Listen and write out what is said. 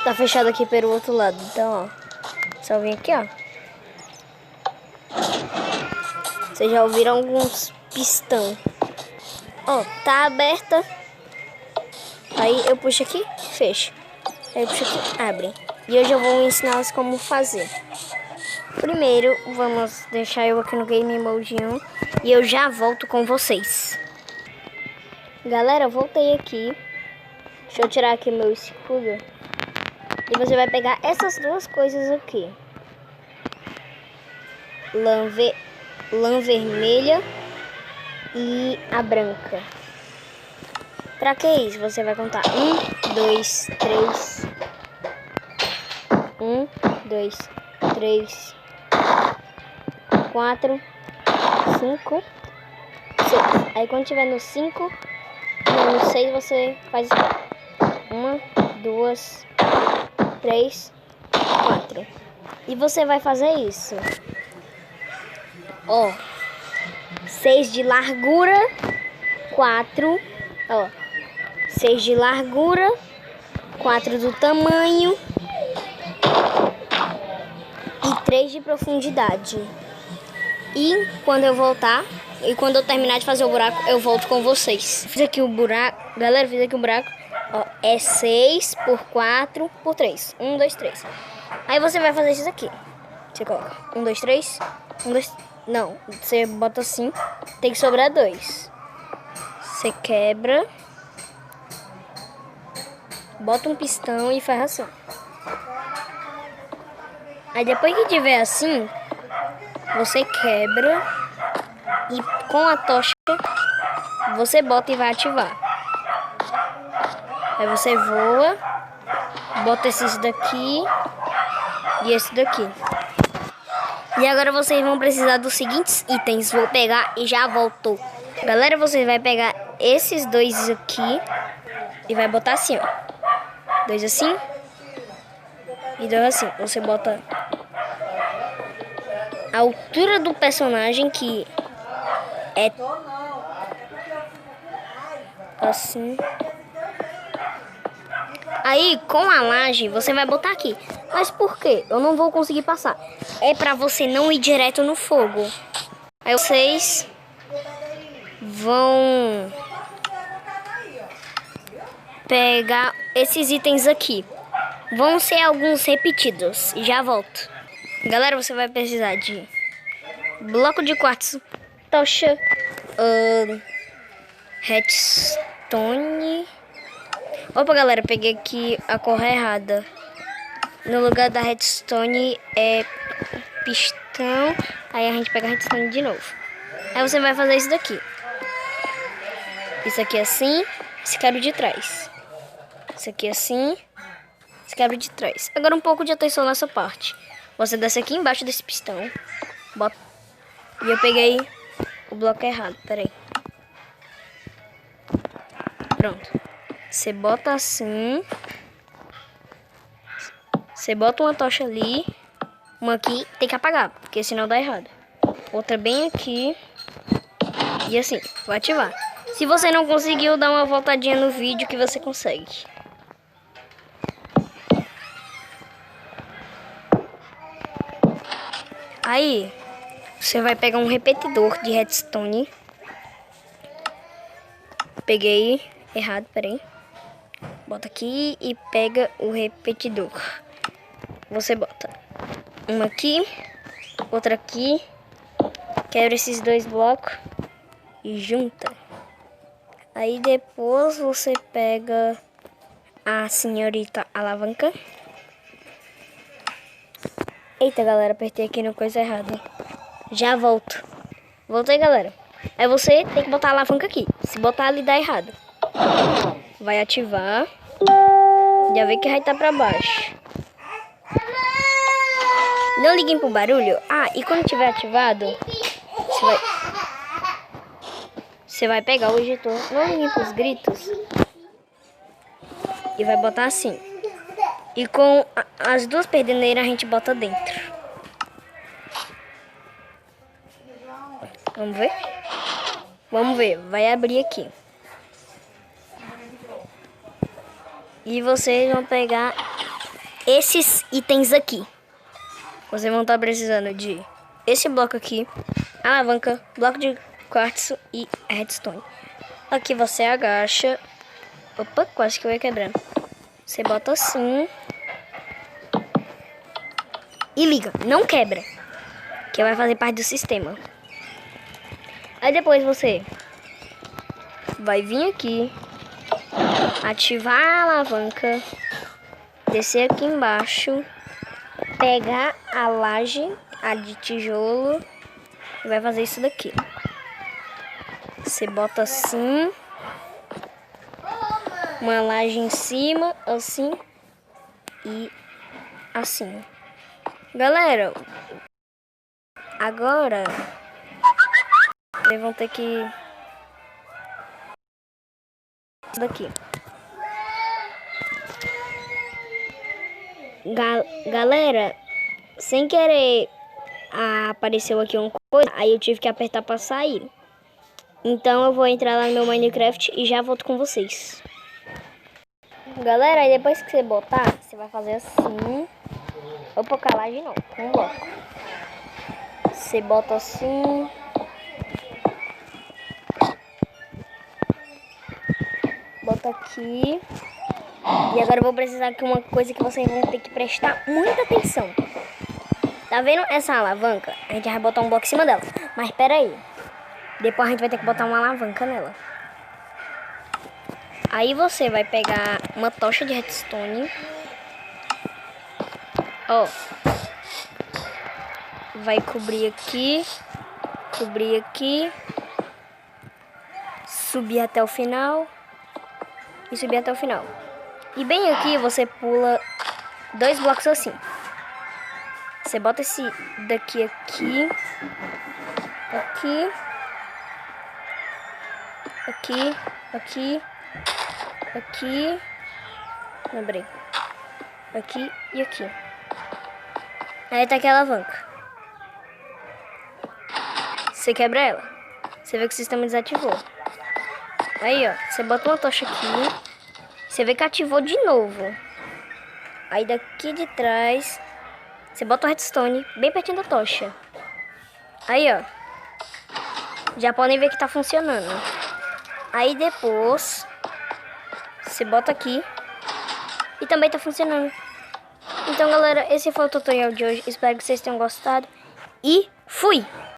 Tá fechado aqui pelo outro lado. Então, ó. Só vim aqui, ó. Vocês já ouviram alguns pistão. Ó, tá aberta. Aí eu puxo aqui, fecho. Aí eu puxo aqui, abre. E hoje eu vou ensinar-los como fazer. Primeiro, vamos deixar eu aqui no Game Mode 1. E eu já volto com vocês. Galera, eu voltei aqui. Deixa eu tirar aqui meu escudo. E você vai pegar essas duas coisas aqui. Lã vermelha e a branca. Pra que isso? Você vai contar 1, 2, 3. 1, 2, 3, 4, 5, 6. Aí quando tiver no 5, no 6 você faz 1, 2, 3, 4. E você vai fazer isso. Ó, 6 de largura, 4, ó, 6 de largura, 4 do tamanho e 3 de profundidade. E quando eu voltar, e quando eu terminar de fazer o buraco, eu volto com vocês. Fiz aqui o buraco, galera, fiz aqui o buraco, ó, é 6 por 4 por 3. 1, 2, 3. Aí você vai fazer isso aqui. Você coloca 1, 2, 3, 1, 2, não, você bota assim, tem que sobrar 2. Você quebra, bota um pistão e faz assim. Aí depois que tiver assim, você quebra e com a tocha você bota e vai ativar. Aí você voa, bota esses daqui e esse daqui. E agora vocês vão precisar dos seguintes itens. Vou pegar e já volto. Galera, você vai pegar esses dois aqui e vai botar assim, ó. 2 assim e 2 assim. Você bota a altura do personagem, que é assim. Aí, com a laje, você vai botar aqui. Mas por quê? Eu não vou conseguir passar. É pra você não ir direto no fogo. Aí vocês vão pegar esses itens aqui. Vão ser alguns repetidos. Já volto. Galera, você vai precisar de bloco de quartzo, tocha, redstone. Opa, galera, peguei aqui a cor errada. No lugar da redstone é pistão. Aí a gente pega a redstone de novo. Aí você vai fazer isso daqui. Isso aqui assim, esse quebra de trás. Isso aqui assim, esse quebra de trás. Agora um pouco de atenção nessa parte. Você desce aqui embaixo desse pistão. Bota. E eu peguei o bloco errado, peraí. Pronto. Você bota assim. Você bota uma tocha ali. Uma aqui, tem que apagar, porque senão dá errado. Outra bem aqui. E assim, vou ativar. Se você não conseguiu, dá uma voltadinha no vídeo que você consegue. Aí, você vai pegar um repetidor de redstone. Peguei errado, peraí. Bota aqui e pega o repetidor. Você bota uma aqui, outra aqui. Quebra esses dois blocos e junta. Aí depois você pega a senhorita alavanca. Eita, galera, apertei aqui na coisa errada. Já volto. Voltei, galera. Aí você tem que botar a alavanca aqui. Se botar ali, dá errado. Vai ativar. Já vê que vai estar pra baixo. Não liguem pro barulho. Ah, e quando tiver ativado, você vai pegar o ejetor. Não liguem pros gritos. E vai botar assim. E com as duas perdedeiras a gente bota dentro. Vamos ver? Vamos ver. Vai abrir aqui. E vocês vão pegar esses itens aqui. Vocês vão estar precisando de esse bloco aqui, alavanca, bloco de quartzo e redstone. Aqui você agacha. Opa, quase que eu ia quebrando. Você bota assim. E liga, não quebra. Que vai fazer parte do sistema. Aí depois você vai vir aqui, ativar a alavanca, descer aqui embaixo, pegar a laje, a de tijolo, e vai fazer isso daqui. Você bota assim, uma laje em cima, assim e assim. Galera, agora vocês vão ter que isso daqui. Galera, sem querer apareceu aqui uma coisa, aí eu tive que apertar pra sair. Então eu vou entrar lá no meu Minecraft e já volto com vocês. Galera, aí depois que você botar, você vai fazer assim. Opa, calagem não, com um bloco. Você bota assim. Bota aqui. E agora eu vou precisar de uma coisa que vocês vão ter que prestar muita atenção. Tá vendo essa alavanca? A gente vai botar um bloco em cima dela. Mas espera aí. Depois a gente vai ter que botar uma alavanca nela. Aí você vai pegar uma tocha de redstone. Ó. Vai cobrir aqui. Cobrir aqui. Subir até o final. E subir até o final. E bem aqui você pula 2 blocos assim. Você bota esse daqui aqui. Aqui. Aqui. Aqui. Aqui. Lembrei. Aqui e aqui. Aí tá aqui a alavanca. Você quebra ela. Você vê que o sistema desativou. Aí, ó. Você bota uma tocha aqui. Você vê que ativou de novo. Aí daqui de trás, você bota o redstone bem pertinho da tocha. Aí, ó. Já podem ver que tá funcionando. Aí depois, você bota aqui. E também tá funcionando. Então, galera, esse foi o tutorial de hoje. Espero que vocês tenham gostado. E fui!